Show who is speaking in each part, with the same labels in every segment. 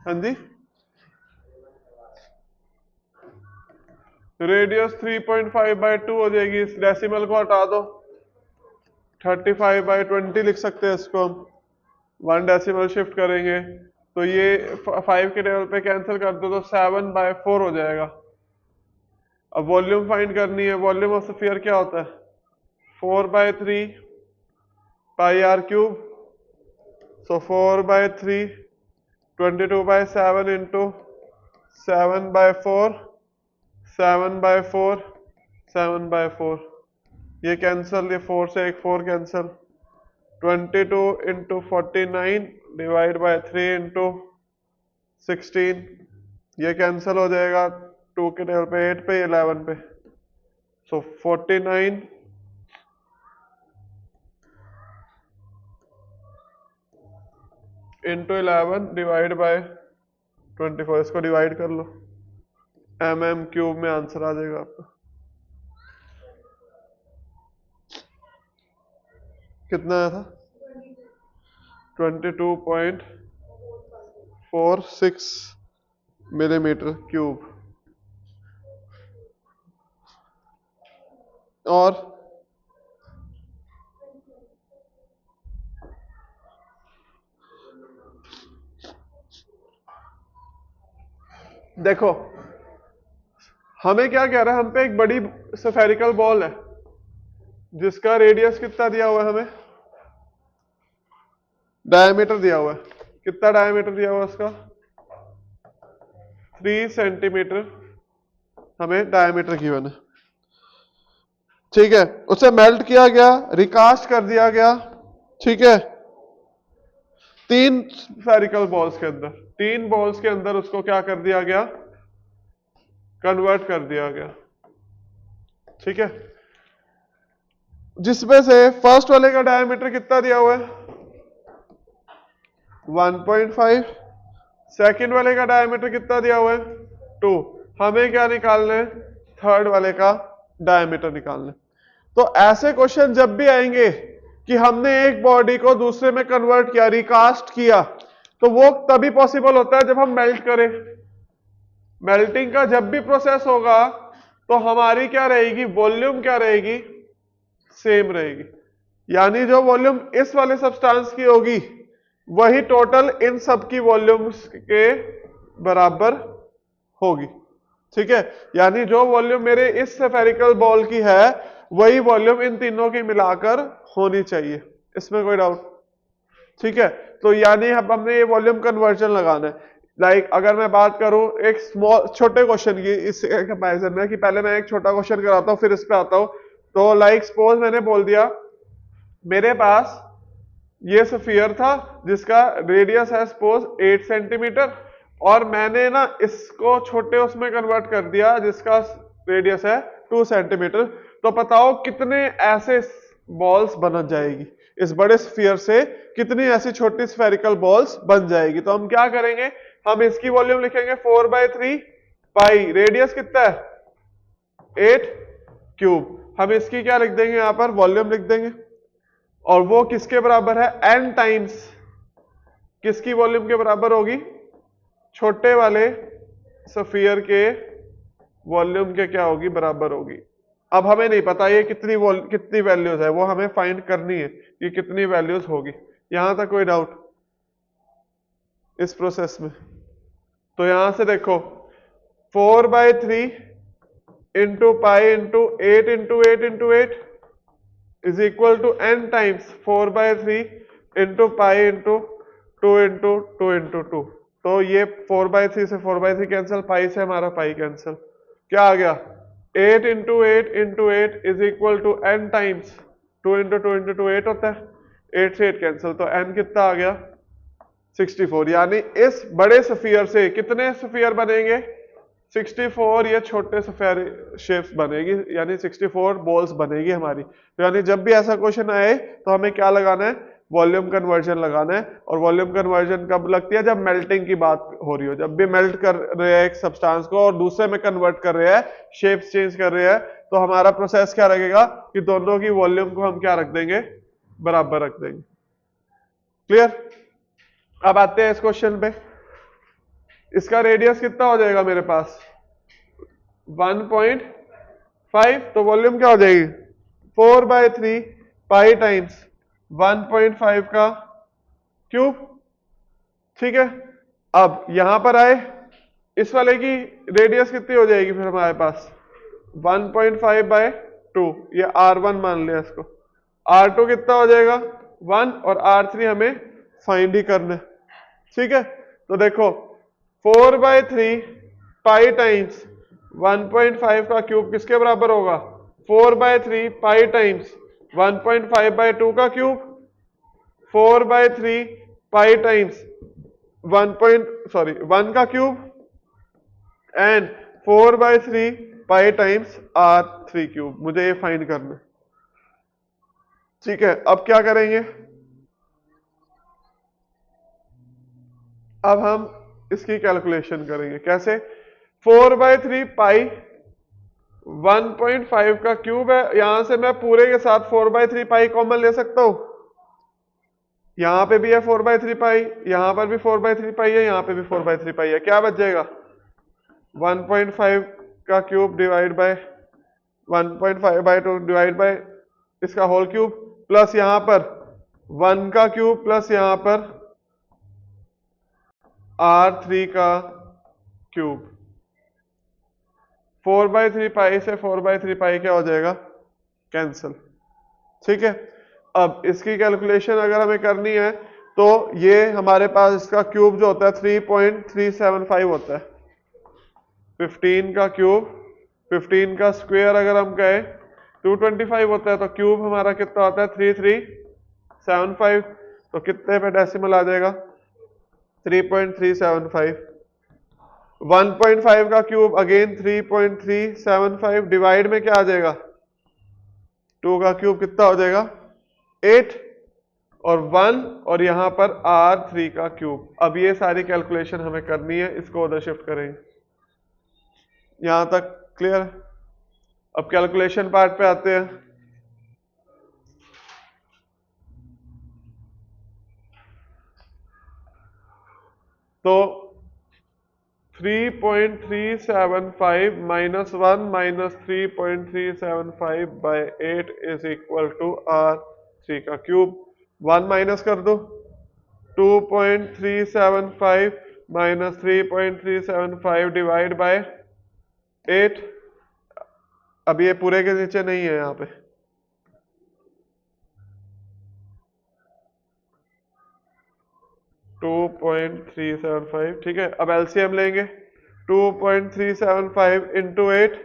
Speaker 1: हाँ जी, रेडियस 3.5/2 हो जाएगी। इस डेसिमल को हटा दो, 35/20 लिख सकते हैं इसको हम। 1 डेसिमल शिफ्ट करेंगे तो ये 5 के टेबल पे कैंसिल कर दो तो 7/4 हो जाएगा। अब वॉल्यूम फाइंड करनी है। वॉल्यूम ऑफ स्फीयर क्या होता है? 4/3 पाई आर क्यूब। So 4/3 22/7 into 7/4 7/4 7/4। ये कैंसल, ये 4 से एक 4 cancel. 22 into 49 divide by 3 into 16, ये कैंसल हो जाएगा। 2 के टेबल पे 8 पे 11 पे। सो 49 इंटू 11 डिवाइड बाय 24। इसको डिवाइड कर लो, mm³ में आंसर आ जाएगा आपका। कितना आया था? 22.46 मिलीमीटर क्यूब। और देखो हमें क्या कह रहा है, हम पे एक बड़ी स्फेरिकल बॉल है जिसका रेडियस कितना दिया हुआ है, हमें डायमीटर दिया हुआ है। कितना डायमीटर दिया हुआ है उसका? 3 सेंटीमीटर हमें डायमीटर गिवन है। ठीक है, उसे मेल्ट किया गया, रिकास्ट कर दिया गया। ठीक है, 3 स्फेरिकल बॉल्स के अंदर, 3 बॉल्स के अंदर उसको क्या कर दिया गया? कन्वर्ट कर दिया गया। ठीक है, जिसमें से फर्स्ट वाले का डायमीटर कितना दिया हुआ है? 1.5। सेकेंड वाले का डायमीटर कितना दिया हुआ है? 2। हमें क्या निकालना है? थर्ड वाले का डायमीटर निकालना है। तो ऐसे क्वेश्चन जब भी आएंगे कि हमने एक बॉडी को दूसरे में कन्वर्ट किया, रिकास्ट किया, तो वो तभी पॉसिबल होता है जब हम मेल्ट करें। मेल्टिंग का जब भी प्रोसेस होगा तो हमारी क्या रहेगी? वॉल्यूम क्या रहेगी? सेम रहेगी। यानी जो वॉल्यूम इस वाले सब्सटेंस की होगी वही टोटल इन सब की वॉल्यूम्स के बराबर होगी। ठीक है, यानी जो वॉल्यूम मेरे इस स्फेरिकल बॉल की है वही वॉल्यूम इन तीनों की मिलाकर होनी चाहिए। इसमें कोई डाउट? ठीक है, तो यानी अब हमने ये वॉल्यूम कन्वर्जन लगाना है। लाइक अगर मैं बात करूं एक स्मॉल छोटे क्वेश्चन की इस कंपैरिजन में, कि पहले मैं एक छोटा क्वेश्चन कराता हूं फिर इस पे आता हूं। तो लाइक सपोज मैंने बोल दिया मेरे पास ये स्फीयर था जिसका रेडियस है सपोज 8 सेंटीमीटर, और मैंने ना इसको छोटे उसमें कन्वर्ट कर दिया जिसका रेडियस है 2 सेंटीमीटर। तो बताओ कितने ऐसे बॉल्स बन जाएगी इस बड़े स्फीयर से, कितनी ऐसी छोटी स्फेरिकल बॉल्स बन जाएगी। तो हम क्या करेंगे, हम इसकी वॉल्यूम लिखेंगे 4/3 पाई, रेडियस कितना है 8 क्यूब। हम इसकी क्या लिख देंगे यहां पर? वॉल्यूम लिख देंगे। और वो किसके बराबर है? n टाइम्स किसकी वॉल्यूम के बराबर होगी? छोटे वाले स्फीयर के वॉल्यूम के क्या होगी? बराबर होगी। अब हमें नहीं पता ये कितनी वैल्यूज है, वो हमें फाइंड करनी है कि कितनी वैल्यूज होगी। यहां तक कोई डाउट इस प्रोसेस में? तो यहां से देखो 4/3 into pi into 8 into 8 into 8 is equal to n times 4/3 into pi into 2 into 2 into 2। तो ये 4/3 से 4/3 कैंसिल, पाई से हमारा पाई कैंसिल। क्या आ गया? 8 into 8 into 8 is equal to n times 2 into 2 into 2 8 होता है। 8 से 8 कैंसिल, तो n कितना आ गया? 64। यानी इस बड़े स्फीयर से कितने स्फीयर बनेंगे? 64 ये छोटे स्फीयर शेप्स बनेगी, यानी 64 बॉल्स बनेगी हमारी। तो यानी जब भी ऐसा क्वेश्चन आए तो हमें क्या लगाना है? वॉल्यूम कन्वर्जन लगाना है। और वॉल्यूम कन्वर्जन कब लगती है? जब मेल्टिंग की बात हो रही हो। जब भी मेल्ट कर रहे हैं एक सब्सटेंस को और दूसरे में कन्वर्ट कर रहे हैं, शेप्स चेंज कर रहे हैं, तो हमारा प्रोसेस क्या रहेगा कि दोनों की वॉल्यूम को हम क्या रख देंगे? बराबर रख देंगे। क्लियर? अब आते हैं इस क्वेश्चन पे। इसका रेडियस कितना हो जाएगा मेरे पास 1.5, तो वॉल्यूम क्या हो जाएगी 4/3 पाई टाइम्स 1.5 का क्यूब। ठीक है, अब यहां पर आए, इस वाले की रेडियस कितनी हो जाएगी फिर हमारे पास 1.5/2, ये R1 मान लिया इसको। R2 कितना हो जाएगा 1 और R3 हमें फाइंड ही करना है। ठीक है, तो देखो 4/3 पाई टाइम्स 1.5 का क्यूब किसके बराबर होगा 4/3 पाई टाइम्स 1.5/2 का क्यूब, 4/3 पाई टाइम्स 1 का cube and 4/3 pi times R3 cube. मुझे ये फाइंड करना है। ठीक है, अब क्या करेंगे, अब हम इसकी कैलकुलेशन करेंगे कैसे। 4/3 पाई 1.5 का क्यूब है, यहां से मैं पूरे के साथ 4/3 पाई कॉमन ले सकता हूं। यहां पे भी है 4/3 पाई, यहां पर भी 4/3 पाई है, यहां पे भी 4/3 पाई है। क्या बच जाएगा 1.5 का cube divide by 1.5/2 divide by इसका होल क्यूब, प्लस यहां पर 1 का क्यूब प्लस यहां पर R3 का क्यूब। 4/3 पाई से 4/3 पाई क्या हो जाएगा कैंसिल। ठीक है, अब इसकी कैलकुलेशन अगर हमें करनी है तो ये हमारे पास इसका क्यूब जो होता है 3.375 होता है। 15 का क्यूब 15 का स्क्वायर अगर हम कहें 225 होता है, तो क्यूब हमारा कितना होता है 3375, तो कितने पे डेसिमल आ जाएगा 3.375। 1.5 का क्यूब अगेन 3.375 डिवाइड में क्या आ जाएगा 2 का क्यूब कितना हो जाएगा 8 और 1 और यहां पर R3 का क्यूब। अब ये सारी कैलकुलेशन हमें करनी है, इसको उधर शिफ्ट करेंगे। यहां तक क्लियर। अब कैलकुलेशन पार्ट पे आते हैं। तो 3.375 minus 1 minus 3.375/8 is equal to R3 का क्यूब। 1 माइनस कर दो, 2.375 माइनस 3.375 डिवाइड बाय 8। अब ये पूरे के नीचे नहीं है यहाँ पे, टू 2.375। ठीक है, अब एलसीएम लेंगे। 2.375 into 8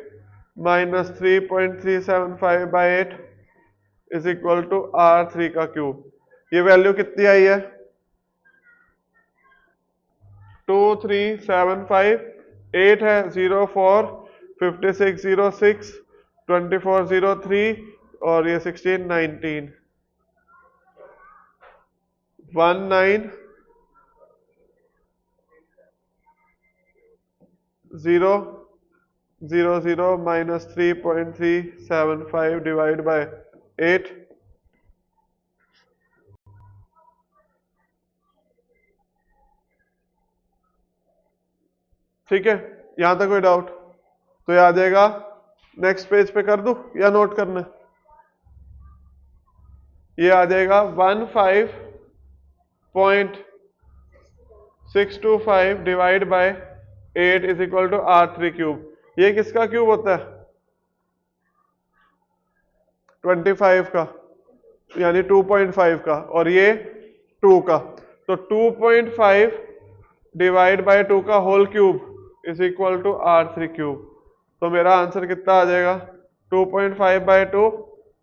Speaker 1: minus 3.375/8 is equal to R3 का क्यूब। ये वैल्यू कितनी आई है 2375। 8 है 04 5606 2403 और ये 1619 1900 माइनस 3.375 डिवाइड बाय 8। ठीक है, यहां तक कोई डाउट तो ये आ जाएगा। नेक्स्ट पेज पे कर दूं या नोट करना है? ये आ जाएगा 15.625 divide by 8 is equal to R3 cube. ये किसका क्यूब होता है 25 का, यानी 2.5 का, और ये 2 का। तो 2.5 डिवाइड बाय 2 का whole cube is equal to R3 cube. तो मेरा आंसर कितना आ जाएगा 2.5/2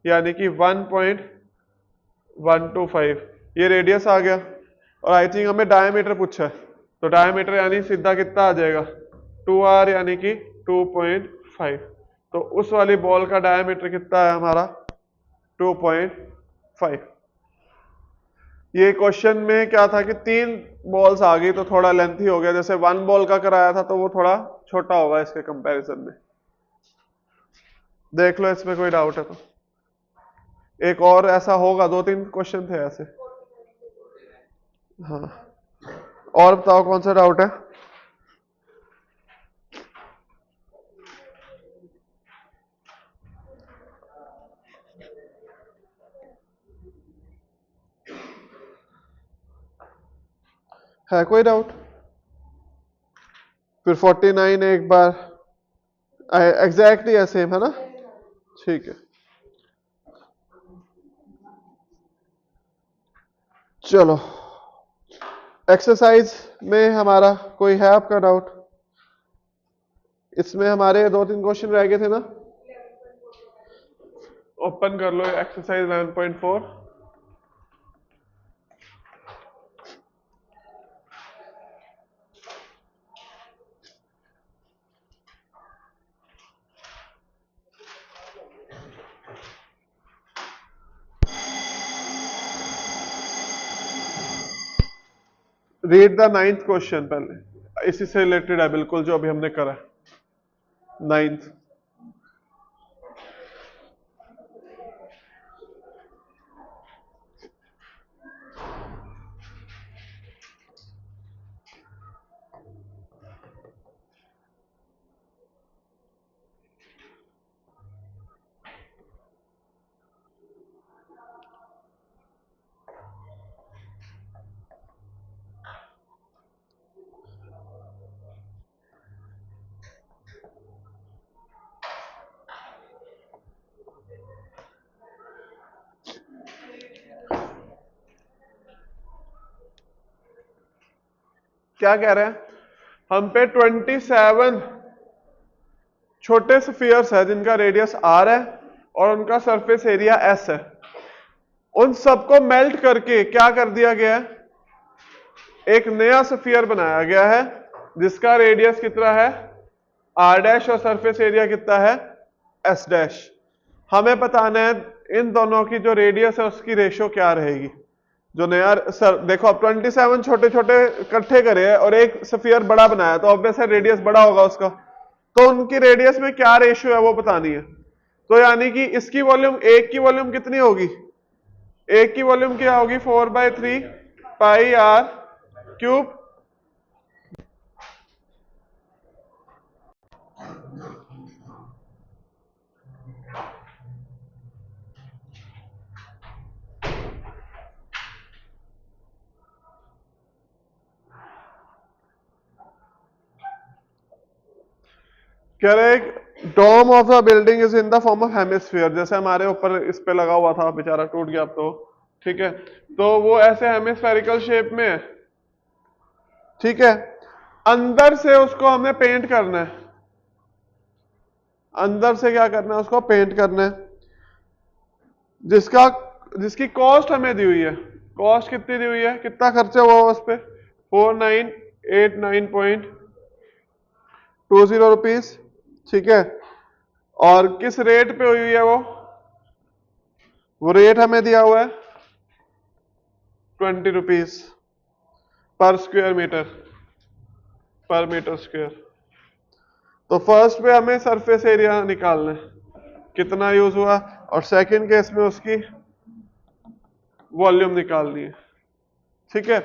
Speaker 1: यानी कि 1.125। ये रेडियस आ गया, और आई थिंक हमें डायमीटर पूछा है, तो डायमीटर यानी सीधा कितना आ जाएगा 2R यानी कि 2.5। तो उस वाली बॉल का डायमीटर कितना है हमारा 2.5। ये क्वेश्चन में क्या था कि 3 बॉल्स आ गई तो थोड़ा लेंथी हो गया, जैसे 1 बॉल का कराया था तो वो थोड़ा छोटा होगा इसके कंपैरिजन में। देख लो इसमें कोई डाउट है तो। एक और ऐसा होगा, 2-3 क्वेश्चन थे ऐसे। हाँ, और बताओ कौन सा डाउट है। है कोई डाउट? फिर 49 एक बार एग्जैक्टली सेम है ना? ठीक है, चलो एक्सरसाइज में हमारा कोई है आपका डाउट? इसमें हमारे 2-3 क्वेश्चन रह गए थे ना? ओपन कर लो exercise 11.4। Read the 9th question पहले, इसी से रिलेटेड है बिल्कुल जो अभी हमने करा। 9th, क्या कह रहे हैं हम पे? 27 छोटे स्फीयर्स है जिनका रेडियस r है और उनका सरफेस एरिया s है। उन सबको मेल्ट करके क्या कर दिया गया है? एक नया स्फीयर बनाया गया है जिसका रेडियस कितना है r डैश और सरफेस एरिया कितना है s डैश। हमें बताना है इन दोनों की जो रेडियस है उसकी रेशो क्या रहेगी। जो नया सर देखो, अब 27 छोटे छोटे इकट्ठे करे हैं और एक स्फीयर बड़ा बनाया तो ऑब्वियस है रेडियस बड़ा होगा उसका, तो उनकी रेडियस में क्या रेशियो है वो बतानी है। तो यानी कि इसकी वॉल्यूम, एक की वॉल्यूम कितनी होगी? एक की वॉल्यूम क्या होगी? 4/3 पाई r क्यूब कह रहे dome of the building is in the form of hemisphere. जैसे हमारे ऊपर इस पे लगा हुआ था, बेचारा टूट गया अब तो, ठीक है, तो वो ऐसे हेमिस्फेरिकल शेप में है, ठीक है। अंदर से उसको हमें पेंट करना है, अंदर से क्या करना है? उसको पेंट करना है, जिसकी कॉस्ट हमें दी हुई है। कॉस्ट कितनी दी हुई है? कितना खर्चा हुआ उस पर? 4989.20 रुपीज, ठीक है। और किस रेट पे हुई है वो रेट हमें दिया हुआ है 20 रुपीज पर स्क्वायर मीटर, पर मीटर स्क्वायर। तो फर्स्ट पे हमें सरफेस एरिया निकालना है कितना यूज हुआ, और सेकंड केस में उसकी वॉल्यूम निकालनी है, ठीक है।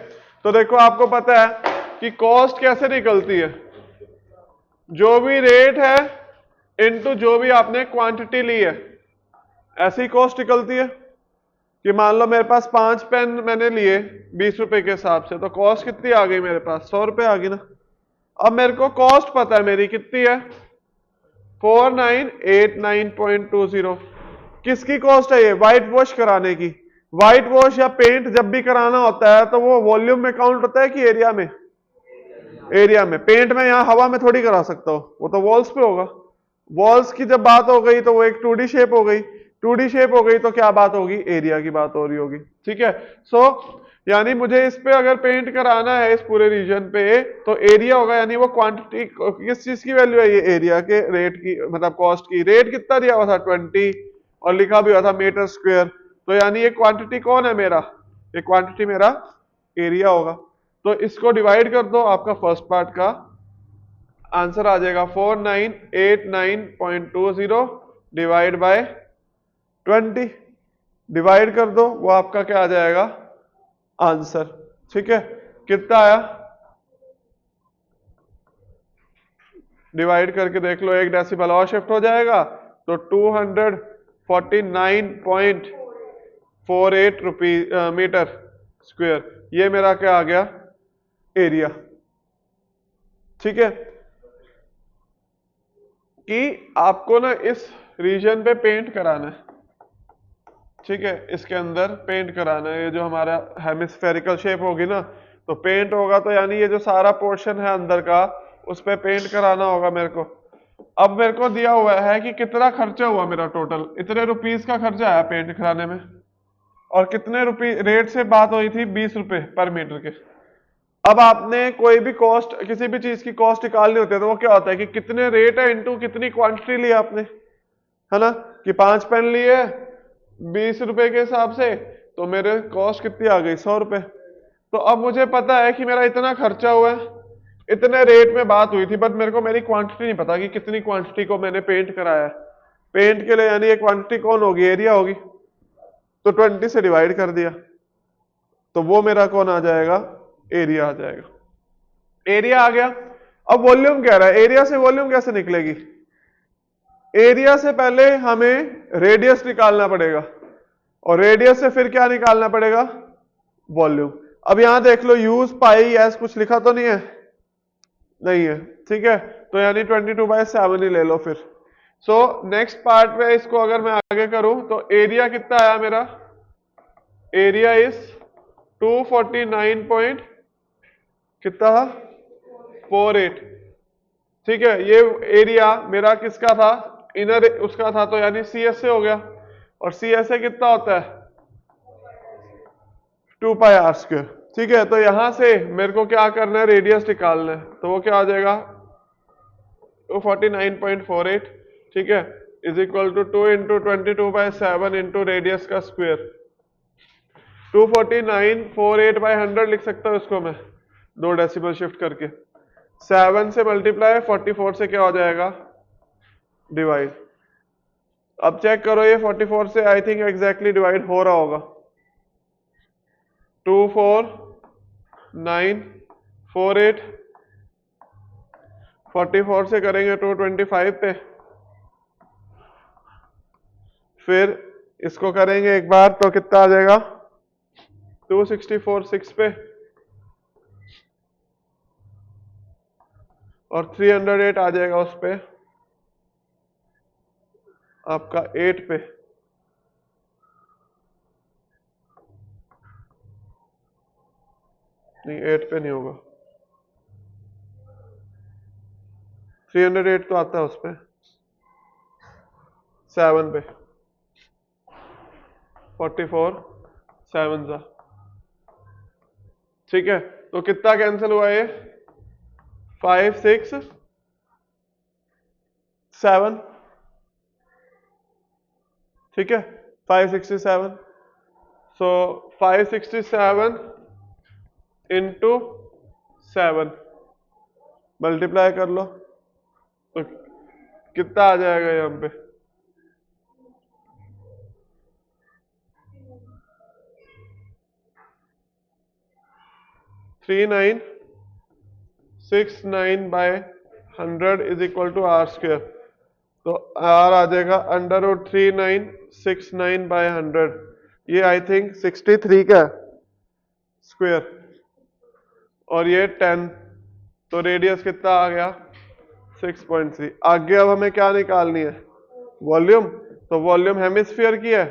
Speaker 1: तो देखो आपको पता है कि कॉस्ट कैसे निकलती है, जो भी रेट है इनटू जो भी आपने क्वांटिटी ली है, ऐसी कॉस्ट निकलती है। कि मान लो मेरे पास 5 पेन मैंने लिए 20 रुपए के हिसाब से, तो कॉस्ट कितनी आ गई मेरे पास? 100 रुपए आ गई ना। अब मेरे को कॉस्ट पता है मेरी कितनी है, 4989.20। किसकी कॉस्ट है ये? व्हाइट वॉश कराने की। व्हाइट वॉश या पेंट जब भी कराना होता है तो वो वॉल्यूम में काउंट होता है कि एरिया में? एरिया में। पेंट में यहाँ हवा में थोड़ी करा सकता हो, वो तो वॉल्स पे होगा। वॉल्स की जब बात हो गई तो वो एक 2D शेप हो गई, 2D शेप हो गई तो क्या बात होगी? एरिया की बात हो रही होगी, ठीक है। सो यानी मुझे इस पे अगर पेंट कराना है इस पूरे रीजन पे तो एरिया होगा, यानी वो क्वांटिटी किस चीज की वैल्यू है? ये एरिया के रेट की, मतलब कॉस्ट की। रेट कितना दिया हुआ था? 20, और लिखा भी हुआ था मीटर स्क्वायर। तो यानी ये क्वांटिटी कौन है मेरा? ये क्वांटिटी मेरा एरिया होगा। तो इसको डिवाइड कर दो, आपका फर्स्ट पार्ट का आंसर आ जाएगा 4989.20 डिवाइड बाय 20। डिवाइड कर दो, वो आपका क्या आ जाएगा? आंसर, ठीक है। कितना आया? डिवाइड करके देख लो, एक डेसिबल और शिफ्ट हो जाएगा तो 249.48 रुपीज मीटर स्क्वायर। ये मेरा क्या आ गया? एरिया। ठीक है, कि आपको ना इस रीजन पे पेंट कराना है। ठीक है, इसके अंदर पेंट कराना है। ये जो हमारा हेमिस्फेरिकल शेप होगी ना, तो पेंट होगा, तो यानी ये जो सारा पोर्शन है अंदर का, उस पे पेंट कराना होगा मेरे को। अब मेरे को दिया हुआ है कि कितना खर्चा हुआ मेरा, टोटल इतने रुपीस का खर्चा आया पेंट कराने में, और कितने रुपये रेट से बात हुई थी, 20 रुपए पर मीटर के। अब आपने कोई भी कॉस्ट, किसी भी चीज की कॉस्ट निकालनी होती है, तो वो क्या होता है कि कितने रेट है इनटू कितनी क्वांटिटी ली आपने, है ना, कि 5 पेन लिए 20 रुपए के हिसाब से, तो मेरे कॉस्ट कितनी आ गई, 100 रुपए। तो अब मुझे पता है कि मेरा इतना खर्चा हुआ है, इतने रेट में बात हुई थी, बट मेरे को मेरी क्वांटिटी नहीं पता कि कितनी क्वांटिटी को मैंने पेंट कराया है। पेंट के लिए यानी ये क्वांटिटी कौन होगी, एरिया होगी, तो 20 से डिवाइड कर दिया, तो वो मेरा कौन आ जाएगा, एरिया आ जाएगा। एरिया आ गया। अब वॉल्यूम कह रहा है, एरिया से वॉल्यूम कैसे निकलेगी, एरिया से पहले हमें रेडियस निकालना पड़ेगा, और रेडियस से फिर क्या निकालना पड़ेगा, वॉल्यूम। अब यहां देख लो, यूज पाई एस कुछ लिखा तो नहीं है, नहीं है, ठीक है, तो यानी 22/7 ही ले लो फिर। सो नेक्स्ट पार्ट में इसको अगर मैं आगे करूं, तो एरिया कितना आया मेरा, एरिया इज 249 पॉइंट कितना, 48। ठीक है, ये एरिया मेरा किसका था, इनर उसका था, तो यानी सी एस ए हो गया, और सी एस ए कितना होता है, 2πr²। ठीक है, तो यहां से मेरे को क्या करना है, रेडियस निकालना है, तो वो क्या आ जाएगा, 249.48, ठीक है, is equal to 2 into 22/7 into radius का स्क्वायर। 249.48/100 लिख सकता हूं इसको मैं, 2 डेसिमल शिफ्ट करके, 7 से मल्टीप्लाई, 44 से क्या हो जाएगा, डिवाइड। अब चेक करो, ये 44 से आई थिंक एग्जैक्टली डिवाइड हो रहा होगा, 24948, 44 से करेंगे 225 पे, फिर इसको करेंगे एक बार तो कितना आ जाएगा, 264 पे, और 308 आ जाएगा उस पे, आपका 8 पे। नहीं, 8 पे नहीं होगा, 308 तो आता है उस पे, 7 पे, 44 7 सा। ठीक है, तो कितना कैंसिल हुआ ये, 5 6 7, ठीक है, 567। सो 567 इंटू 7 मल्टीप्लाई कर लो, तो कितना आ जाएगा यहाँ पे, 3969/100 इज इक्वल टू r²। तो r आ जाएगा √3969/100, ये आई थिंक 63 का स्क्वायर, और ये 10, तो रेडियस कितना आ गया, 6.3। आगे अब हमें क्या निकालनी है, वॉल्यूम। तो वॉल्यूम हेमिस्फीयर की है,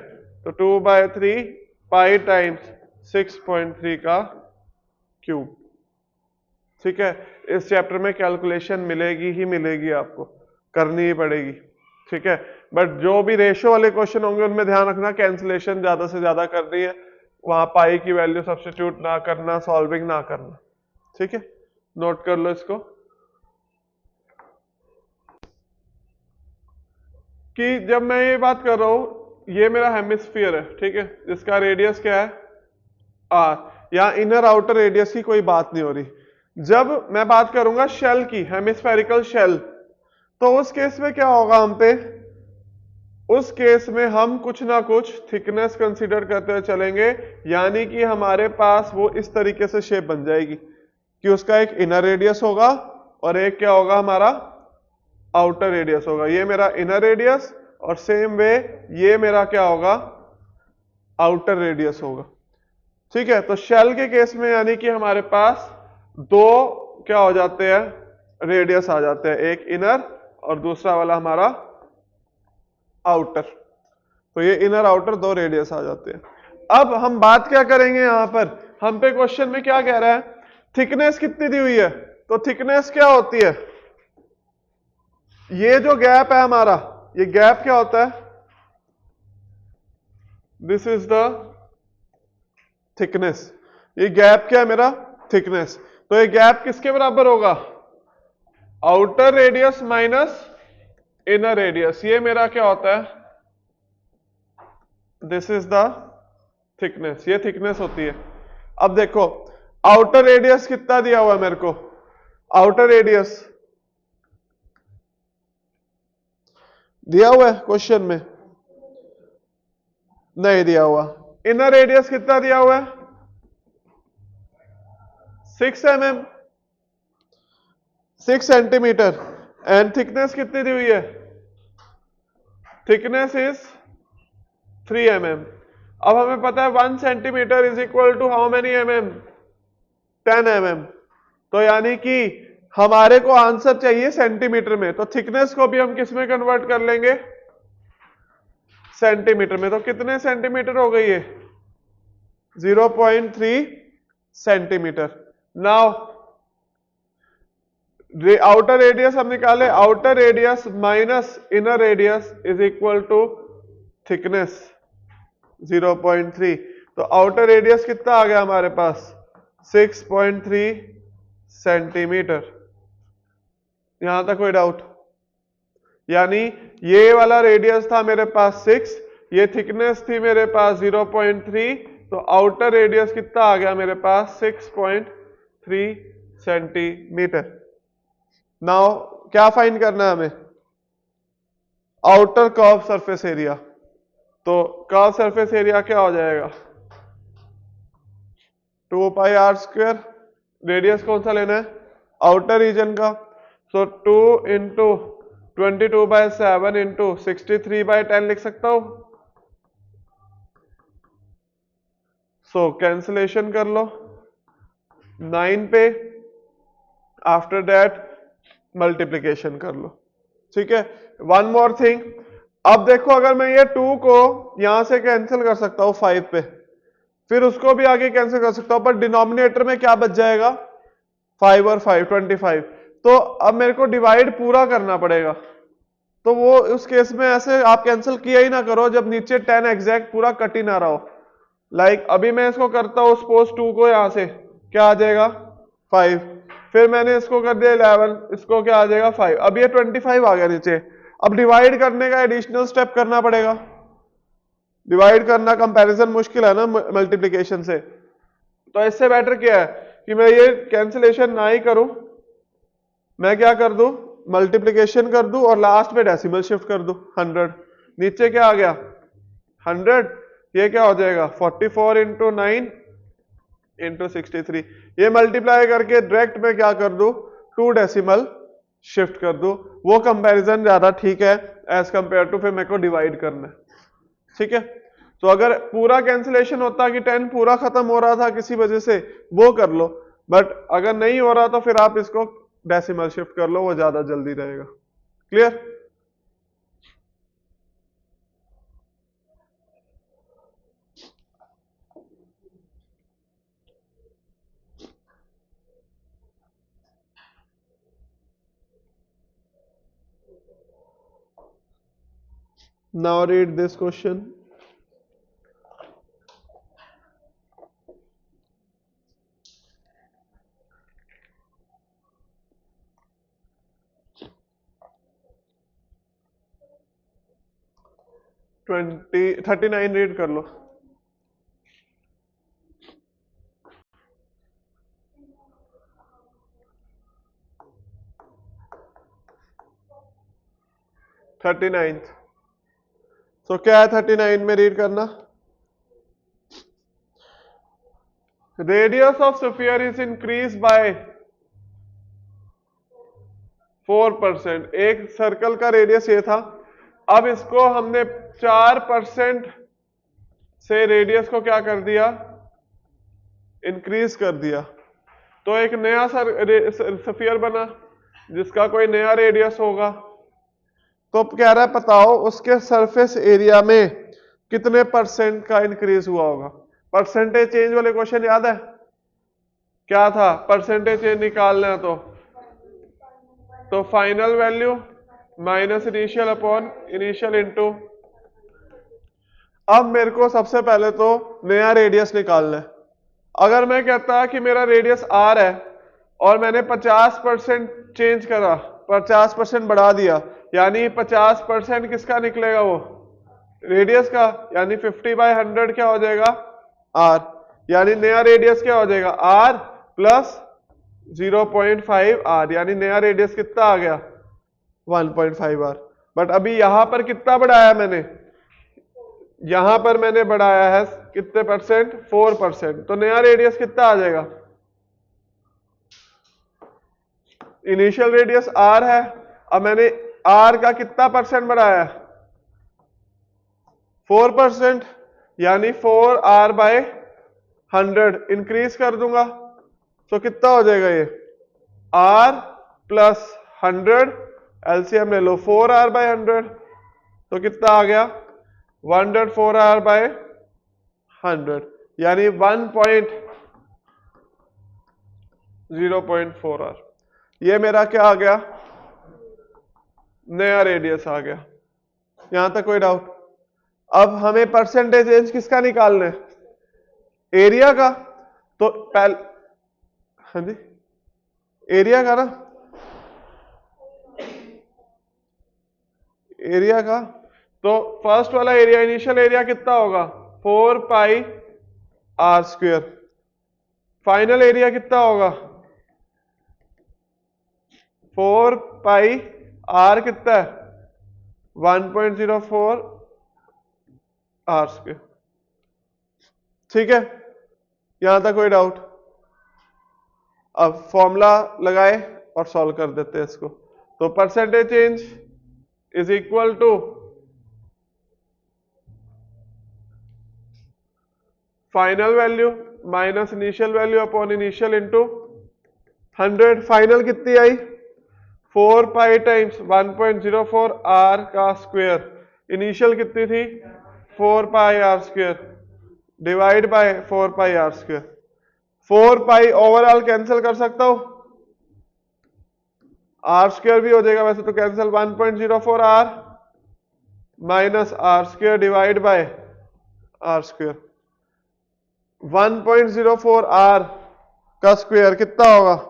Speaker 1: तो 2/3 पाई टाइम्स 6.3 का क्यूब। ठीक है, इस चैप्टर में कैलकुलेशन मिलेगी ही मिलेगी, आपको करनी ही पड़ेगी। ठीक है, बट जो भी रेशो वाले क्वेश्चन होंगे उनमें ध्यान रखना कैंसिलेशन ज्यादा से ज्यादा करनी है, वहां पाई की वैल्यू सब्स्टिट्यूट ना करना, सॉल्विंग ना करना। ठीक है, नोट कर लो इसको, कि जब मैं ये बात कर रहा हूं, ये मेरा हेमिस्फीयर है, ठीक है, जिसका रेडियस क्या है, आर, या इनर आउटर रेडियस की कोई बात नहीं हो रही। जब मैं बात करूंगा शेल की, हेमिस्फेरिकल शेल, तो उस केस में क्या होगा हम पे, उस केस में हम कुछ ना कुछ थिकनेस कंसीडर करते हुए चलेंगे, यानी कि हमारे पास वो इस तरीके से शेप बन जाएगी कि उसका एक इनर रेडियस होगा और एक क्या होगा, हमारा आउटर रेडियस होगा। ये मेरा इनर रेडियस, और सेम वे ये मेरा क्या होगा, आउटर रेडियस होगा। ठीक है, तो शेल के केस में यानी कि हमारे पास दो क्या हो जाते हैं, रेडियस आ जाते हैं, एक इनर और दूसरा वाला हमारा आउटर। तो ये इनर आउटर दो रेडियस आ जाते हैं। अब हम बात क्या करेंगे यहां पर, हम पे क्वेश्चन में क्या कह रहा है, थिकनेस कितनी दी हुई है। तो थिकनेस क्या होती है, ये जो गैप है हमारा, ये गैप क्या होता है, दिस इज द थिकनेस। ये गैप क्या है मेरा, थिकनेस। तो ये गैप किसके बराबर होगा, outer radius minus inner radius. ये मेरा क्या होता है, दिस इज द थिकनेस, ये थिकनेस होती है। अब देखो आउटर रेडियस कितना दिया हुआ है मेरे को, आउटर रेडियस दिया हुआ है क्वेश्चन में, नहीं दिया हुआ। इनर रेडियस कितना दिया हुआ है, 6 mm, 6 सेंटीमीटर। एंड थिकनेस कितनी दी हुई है, थिकनेस इज 3 mm। अब हमें पता है 1 centimetre is equal to how many mm, 10 mm। तो यानी कि हमारे को आंसर चाहिए सेंटीमीटर में, तो थिकनेस को भी हम किस में कन्वर्ट कर लेंगे, सेंटीमीटर में। तो कितने सेंटीमीटर हो गई है, 0.3 सेंटीमीटर। नाउ आउटर रेडियस हम निकाले, outer radius minus inner radius is equal to thickness 0.3। तो आउटर रेडियस कितना आ गया हमारे पास, 6.3 सेंटीमीटर। यहां तक कोई डाउट, यानी ये वाला रेडियस था मेरे पास 6, ये थिकनेस थी मेरे पास 0.3, तो आउटर रेडियस कितना आ गया मेरे पास 6.3 सेंटीमीटर। नाउ क्या फाइंड करना है हमें, आउटर कर्व सरफेस एरिया। तो कर्व सरफेस एरिया क्या हो जाएगा, 2 पाई आर स्क्वायर, रेडियस कौन सा लेना है, आउटर रीजन का। सो 2 इंटू 22/7 इंटू 63/10 लिख सकता हूं। सो कैंसिलेशन कर लो 9 पे, आफ्टर दैट मल्टीप्लीकेशन कर लो, ठीक है। वन मोर थिंग, अब देखो अगर मैं ये 2 को यहां से कैंसिल कर सकता हूं 5 पे, फिर उसको भी आगे कैंसिल कर सकता हूं, पर डिनोमिनेटर में क्या बच जाएगा, 5 और 5 25। तो अब मेरे को डिवाइड पूरा करना पड़ेगा। तो वो उस केस में ऐसे आप कैंसिल किया ही ना करो जब नीचे 10 एग्जैक्ट पूरा कट ही ना रहा हो। लाइक अभी मैं इसको करता हूं, सपोज 2 को यहां से क्या आ जाएगा 5, फिर मैंने इसको कर दिया 11, इसको क्या आ जाएगा 5, अब ये 25 आ गया नीचे। अब डिवाइड करने का एडिशनल स्टेप करना पड़ेगा, डिवाइड करना कंपैरिजन मुश्किल है ना मल्टीप्लिकेशन से। तो इससे बेटर क्या है कि मैं ये कैंसिलेशन ना ही करूं, मैं क्या कर दूं, मल्टीप्लिकेशन कर दूं और लास्ट में डेसिमल शिफ्ट कर दूं 100। नीचे क्या आ गया 100, ये क्या हो जाएगा 44 इंटू 9 इंटू 63। ये मल्टीप्लाई करके डायरेक्ट में क्या कर दूं, 2 डेसिमल शिफ्ट कर दूं। वो कंपैरिजन ज्यादा ठीक है एज कंपेयर टू फिर मेरे को डिवाइड करना है, ठीक है। तो अगर पूरा कैंसिलेशन होता कि 10 पूरा खत्म हो रहा था किसी वजह से, वो कर लो, बट अगर नहीं हो रहा तो फिर आप इसको डेसिमल शिफ्ट कर लो, वो ज्यादा जल्दी रहेगा। Clear. Now read this question. Twenty 39 read कर लो। Thirty ninth. सो क्या है 39 में रीड करना, radius of sphere is increase by 4%। एक सर्कल का रेडियस ये था, अब इसको हमने 4% से रेडियस को क्या कर दिया, इंक्रीज कर दिया। तो एक नया स्फीयर बना जिसका कोई नया रेडियस होगा। तो कह रहा है बताओ उसके सरफेस एरिया में कितने परसेंट का इंक्रीज हुआ होगा। परसेंटेज चेंज वाले क्वेश्चन याद है क्या था? परसेंटेज चेंज निकालना है तो final value minus initial upon initial into. अब मेरे को सबसे पहले तो नया रेडियस निकालना है। अगर मैं कहता कि मेरा रेडियस आर है और मैंने 50% चेंज करा, 50% बढ़ा दिया, यानी 50% किसका निकलेगा? वो रेडियस का, यानी 50/100 क्या हो जाएगा? आर। यानी नया रेडियस क्या हो जाएगा? आर प्लस 0.5 आर, यानी नया रेडियस कितना आ गया? 1.5 आर। बट अभी यहां पर कितना बढ़ाया मैंने? यहां पर मैंने बढ़ाया है कितने परसेंट? 4%। तो नया रेडियस कितना आ जाएगा? इनिशियल रेडियस आर है, अब मैंने आर का कितना परसेंट बढ़ाया? 4%, यानी 4r/100 इंक्रीज कर दूंगा तो कितना हो जाएगा? ये r प्लस 100, एलसीएम ले लो, 4r/100 तो कितना आ गया? 104r/100, यानी 0.4r। ये मेरा क्या आ गया? नया रेडियस आ गया। यहां तक कोई डाउट? अब हमें परसेंटेज चेंज किसका निकालना है? एरिया का। तो पहले, हाँ जी, एरिया का ना, एरिया का। तो फर्स्ट वाला एरिया, इनिशियल एरिया कितना होगा? 4πr²। फाइनल एरिया कितना होगा? 4πr कितना है? 1.04r²। ठीक है, यहां तक कोई डाउट? अब फॉर्मूला लगाए और सॉल्व कर देते हैं इसको। तो percentage change is equal to final value minus initial value upon initial into 100। Final कितनी आई? 4π टाइम्स 1.04 r का स्क्वायर। इनिशियल कितनी थी? 4πr² divide by 4πr²। 4π overall cancel कर सकता हूं, r² भी हो जाएगा वैसे तो cancel. 1.04 r minus r² divide by r²। 1.04 r का स्क्वायर कितना होगा?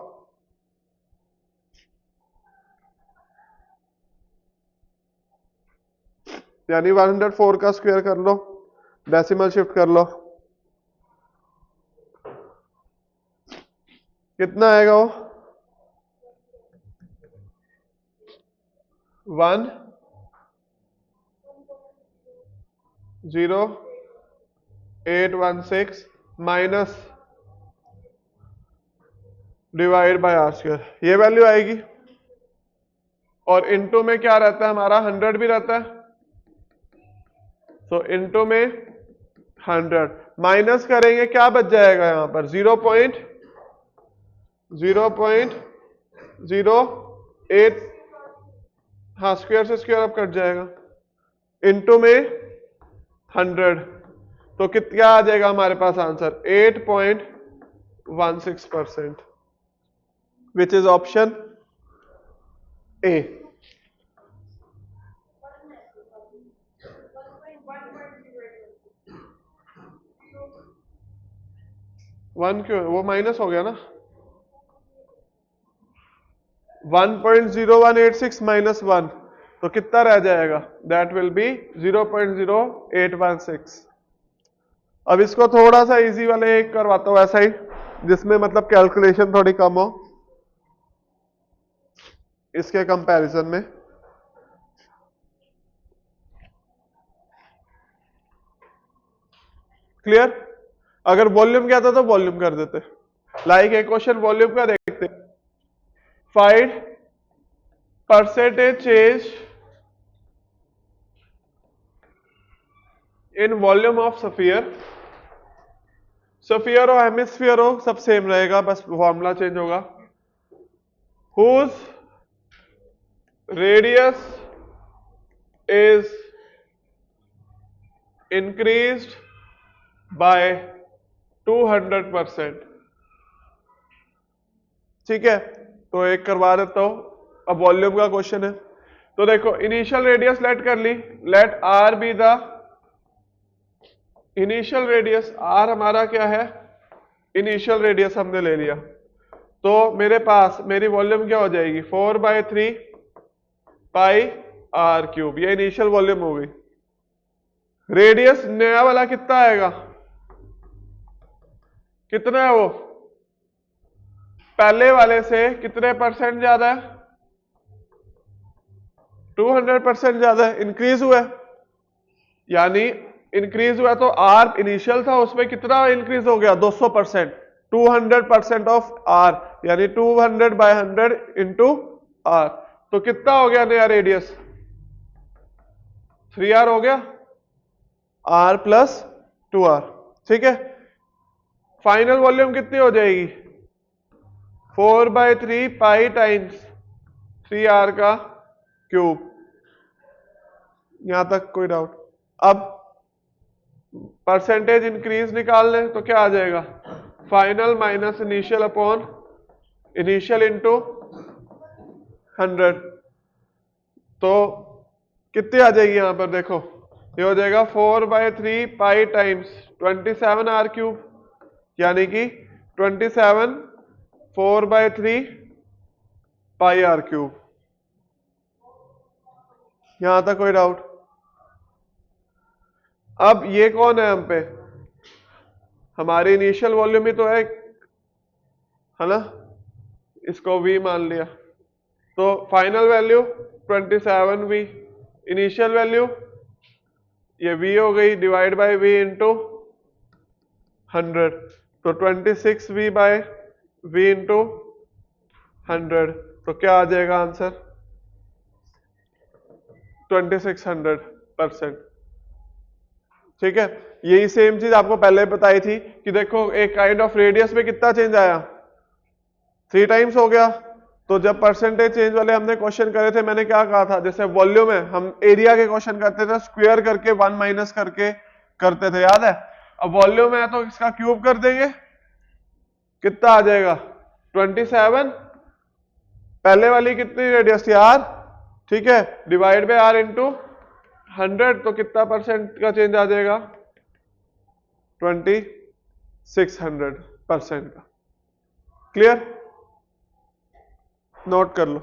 Speaker 1: यानी 104 का स्क्वायर कर लो, डेसिमल शिफ्ट कर लो, कितना आएगा वो? 10816 माइनस डिवाइड बाय r²। ये वैल्यू आएगी। और इनटू में क्या रहता है हमारा? 100 भी रहता है। तो इनटू में 100 माइनस करेंगे, क्या बच जाएगा यहां पर? 0.08। हाँ, स्क्वायर से स्क्वायर अब कट जाएगा। इनटू में 100 तो कितना आ जाएगा हमारे पास answer? 8.16%, which is option A. One क्यों? वो माइनस हो गया ना। 1.0186 माइनस 1 तो कितना रह जाएगा? That will be 0.0816। अब इसको थोड़ा सा इजी वाले एक करवाता हूं ऐसा ही, जिसमें मतलब कैलकुलेशन थोड़ी कम हो इसके कंपैरिजन में। क्लियर? अगर वॉल्यूम क्या था तो वॉल्यूम कर देते। लाइक एक क्वेश्चन वॉल्यूम का देखते। Find percentage change in volume of sphere sphere हो हेमिस्फीयर हो सब सेम रहेगा, बस फॉर्मूला चेंज होगा। Whose radius is increased by 200%। ठीक है, तो एक करवा देता हूं। अब वॉल्यूम का क्वेश्चन है, तो देखो इनिशियल रेडियस लेट कर ली, let R be the initial radius. R हमारा क्या है, इनिशियल रेडियस हमने ले लिया, तो मेरे पास मेरी वॉल्यूम क्या हो जाएगी 4/3 पाई आर क्यूब, ये इनिशियल वॉल्यूम हो गई। रेडियस नया वाला कितना आएगा, कितना है वो, पहले वाले से कितने परसेंट ज्यादा है, 200% ज्यादा है, इंक्रीज हुआ है, यानी इंक्रीज हुआ तो आर इनिशियल था उसमें कितना इंक्रीज हो गया 200%, 200% ऑफ आर, यानी 200/100 इंटू आर, तो कितना हो गया नया रेडियस 3r हो गया, r प्लस 2r। ठीक है, फाइनल वॉल्यूम कितनी हो जाएगी 4/3 पाई टाइम्स 3r का क्यूब। यहां तक कोई डाउट? अब परसेंटेज इंक्रीज निकाल लें तो क्या आ जाएगा, final minus initial upon initial into 100, तो कितनी आ जाएगी यहां पर देखो, ये हो जाएगा 4/3 पाई टाइम्स 27r क्यूब, यानी कि 27 4/3 पाई आर क्यूब। यहां तक कोई डाउट? अब ये कौन है हम पे, हमारी इनिशियल वॉल्यूम ही तो है ना, इसको v मान लिया, तो final value 27v, initial value ये v हो गई डिवाइड बाय v इंटू 100, तो 26v/v इंटू 100, तो क्या आ जाएगा आंसर 2600%। ठीक है, यही सेम चीज आपको पहले बताई थी कि देखो एक काइंड ऑफ रेडियस में कितना चेंज आया 3 टाइम्स हो गया, तो जब परसेंटेज चेंज वाले हमने क्वेश्चन करे थे मैंने क्या कहा था, जैसे वॉल्यूम है हम एरिया के क्वेश्चन करते थे स्क्वायर करके 1 माइनस करके करते थे, याद है। अब वॉल्यूम है तो इसका क्यूब कर देंगे, कितना आ जाएगा 27, पहले वाली कितनी रेडियस थी आर, ठीक है, डिवाइड बाय आर इंटू 100, तो कितना परसेंट का चेंज आ जाएगा 2600% का। क्लियर, नोट कर लो।